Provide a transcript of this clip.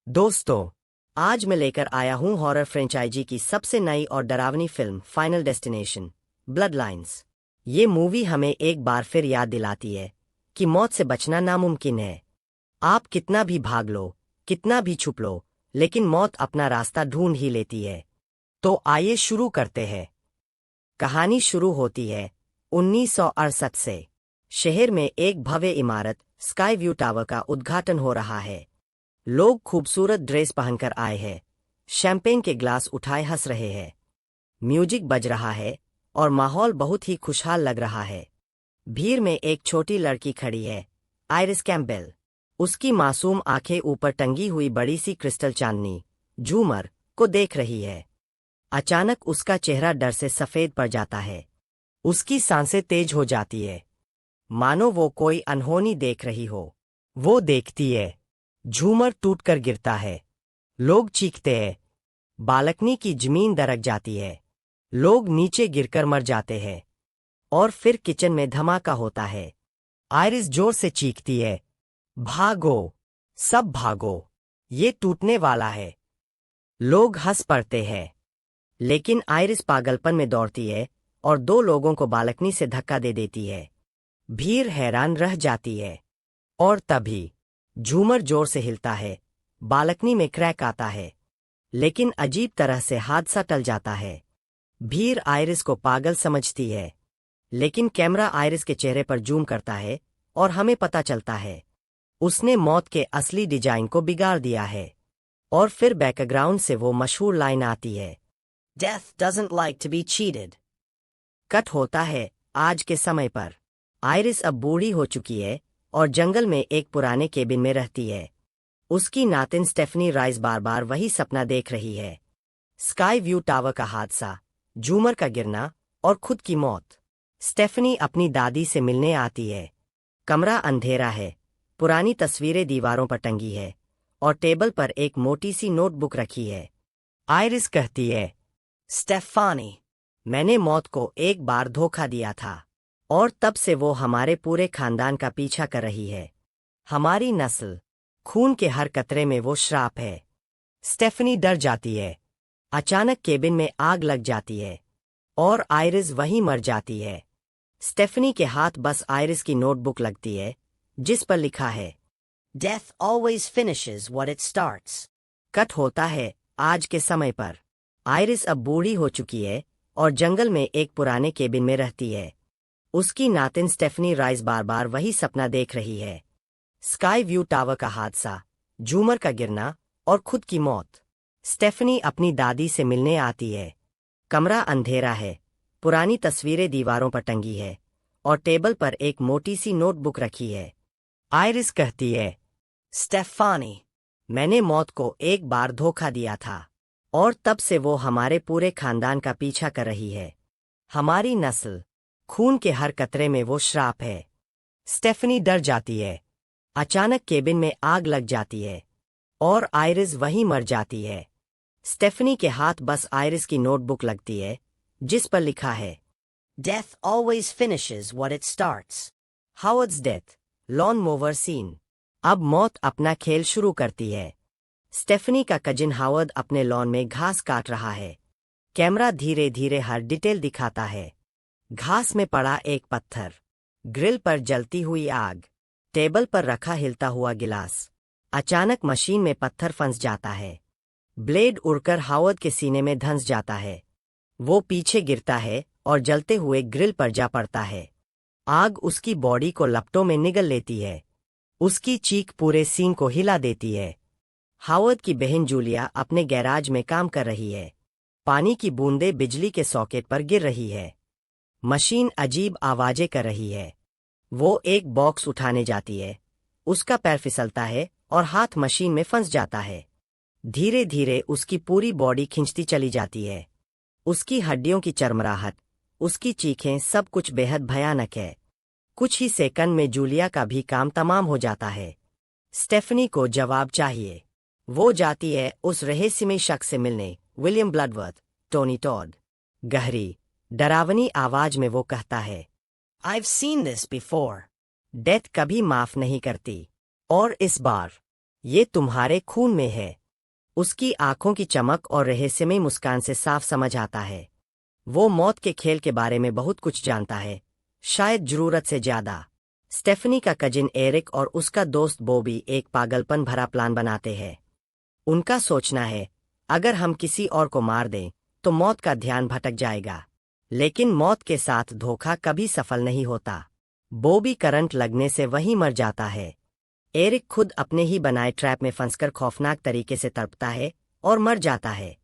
दोस्तों, आज मैं लेकर आया हूं हॉरर फ्रेंचाइजी की सबसे नई और डरावनी film final destination blood lines. ये मूवी हमें एक बार फिर याद दिलाती है कि मौत से बचना नामुमकिन है। आप कितना भी भाग लो, कितना भी छुप लो, लेकिन मौत अपना रास्ता ढूंढ ही लेती है। तो आइए शुरू करते हैं। कहानी शुरू होती है 1968 से। शहर में एक भव्य इमारत स्काई व्यू टावर का उद्घाटन हो रहा है। लोग खूबसूरत ड्रेस पहनकर आए हैं, शैंपेन के ग्लास उठाए हंस रहे हैं। म्यूजिक बज रहा है और माहौल बहुत ही खुशहाल लग रहा है। भीड़ में एक छोटी लड़की खड़ी है, आयरिस कैम्पबेल। उसकी मासूम आंखें ऊपर टंगी हुई बड़ी सी क्रिस्टल चांदनी झूमर को देख रही है। अचानक उसका चेहरा डर से सफेद पड़ जाता है। उसकी सांसें तेज हो जाती है, मानो वो कोई अनहोनी देख रही हो। वो देखती है, झूमर टूटकर गिरता है। लोग चीखते हैं, बालकनी की जमीन दरक जाती है। लोग नीचे गिरकर मर जाते हैं। और फिर किचन में धमाका होता है। आयरिस जोर से चीखती है, भागो, सब भागो, ये टूटने वाला है। लोग हंस पड़ते हैं, लेकिन आयरिस पागलपन में दौड़ती है और दो लोगों को बालकनी से धक्का दे देती है। भीड़ हैरान रह जाती है। और तभी झूमर जोर से हिलता है, बालकनी में क्रैक आता है। लेकिन अजीब तरह से हादसा टल जाता है। भीड़ आयरिस को पागल समझती है, लेकिन कैमरा आयरिस के चेहरे पर जूम करता है और हमें पता चलता है उसने मौत के असली डिजाइन को बिगाड़ दिया है। और फिर बैकग्राउंड से वो मशहूर लाइन आती है, death doesn't like to be cheated. Cut होता है आज के समय पर। आयरिस अब बूढ़ी हो चुकी है और जंगल में एक पुराने केबिन में रहती है। उसकी नातिन स्टेफनी राइस बार बार वही सपना देख रही है, स्काई व्यू टावर का हादसा, झूमर का गिरना और खुद की मौत। स्टेफनी अपनी दादी से मिलने आती है। कमरा अंधेरा है, पुरानी तस्वीरें दीवारों पर टंगी है और टेबल पर एक मोटी सी नोटबुक रखी है। आयरिस कहती है, स्टेफानी, मैंने मौत को एक बार धोखा दिया था और तब से वो हमारे पूरे खानदान का पीछा कर रही है। हमारी नस्ल, खून के हर कतरे में वो श्राप है। स्टेफनी डर जाती है। अचानक केबिन में आग लग जाती है और आयरिस वहीं मर जाती है। स्टेफनी के हाथ बस आयरिस की नोटबुक लगती है, जिस पर लिखा है, death always finishes what it starts. Cut होता है आज के समय पर। आयरिस अब बूढ़ी हो चुकी है और जंगल में एक पुराने केबिन में रहती है। उसकी नातिन स्टेफनी राइस बार बार वही सपना देख रही है, स्काई व्यू टावर का हादसा, झूमर का गिरना और खुद की मौत। स्टेफनी अपनी दादी से मिलने आती है। कमरा अंधेरा है, पुरानी तस्वीरें दीवारों पर टंगी है और टेबल पर एक मोटी सी नोटबुक रखी है। आयरिस कहती है, स्टेफानी, मैंने मौत को एक बार धोखा दिया था और तब से वो हमारे पूरे खानदान का पीछा कर रही है। हमारी नस्ल, खून के हर कतरे में वो श्राप है। स्टेफनी डर जाती है। अचानक केबिन में आग लग जाती है और आयरिस वहीं मर जाती है। स्टेफनी के हाथ बस आयरिस की नोटबुक लगती है, जिस पर लिखा है, death always finishes what it starts. Howard's death, lawn mower scene. अब मौत अपना खेल शुरू करती है। स्टेफनी का कजिन हावर्ड अपने लॉन में घास काट रहा है। कैमरा धीरे धीरे हर डिटेल दिखाता है। घास में पड़ा एक पत्थर, ग्रिल पर जलती हुई आग, टेबल पर रखा हिलता हुआ गिलास। अचानक मशीन में पत्थर फंस जाता है। ब्लेड उड़कर हावर्ड के सीने में धंस जाता है। वो पीछे गिरता है और जलते हुए ग्रिल पर जा पड़ता है। आग उसकी बॉडी को लपटों में निगल लेती है। उसकी चीख पूरे सीन को हिला देती है। हावर्ड की बहन जूलिया अपने गैराज में काम कर रही है। पानी की बूंदें बिजली के सॉकेट पर गिर रही है। मशीन अजीब आवाजें कर रही है। वो एक बॉक्स उठाने जाती है। उसका पैर फिसलता है और हाथ मशीन में फंस जाता है। धीरे धीरे उसकी पूरी बॉडी खिंचती चली जाती है। उसकी हड्डियों की चरमराहट, उसकी चीखें, सब कुछ बेहद भयानक है। कुछ ही सेकंड में जूलिया का भी काम तमाम हो जाता है। स्टेफनी को जवाब चाहिए। वो जाती है उस रहस्यमय शख्स से मिलने, विलियम ब्लडवर्थ, टोनी टॉड। गहरी, डरावनी आवाज में वो कहता है, I've seen this before। Death कभी माफ नहीं करती। और इस बार ये तुम्हारे खून में है। उसकी आंखों की चमक और रहस्यमयी मुस्कान से साफ समझ आता है वो मौत के खेल के बारे में बहुत कुछ जानता है, शायद जरूरत से ज्यादा। स्टेफनी का कजिन एरिक और उसका दोस्त बॉबी एक पागलपन भरा प्लान बनाते हैं। उनका सोचना है अगर हम किसी और को मार दें तो मौत का ध्यान भटक जाएगा, लेकिन मौत के साथ धोखा कभी सफल नहीं होता। बॉबी करंट लगने से वहीं मर जाता है। एरिक खुद अपने ही बनाए ट्रैप में फंसकर खौफनाक तरीके से तड़पता है और मर जाता है।